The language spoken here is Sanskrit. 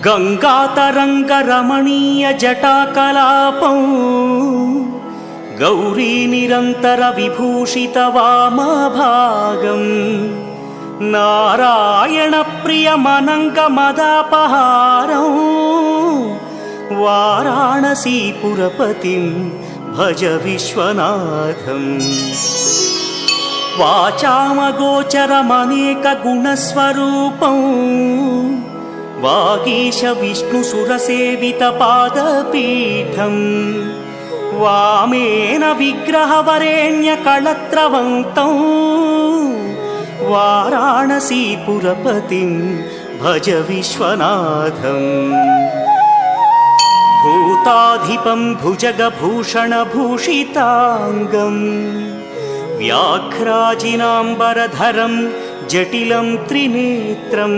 गङ्गातरङ्गरमणीयजटाकलापं गौरीनिरन्तरविभूषितवामभागं नारायणप्रियमनङ्गमदापहारं वाराणसीपुरपतिं भज विश्वनाथम्। वाचामगोचरमनेकगुणस्वरूपं वागीश विष्णुसुरसेवितपादपीठं वामेन विग्रहवरेण्यकळत्रवन्तं वाराणसीपुरपतिं भज विश्वनाथम्। भूताधिपं भुजगभूषणभूषिताङ्गं व्याघ्राजिनाम्बरधरं जटिलं त्रिनेत्रं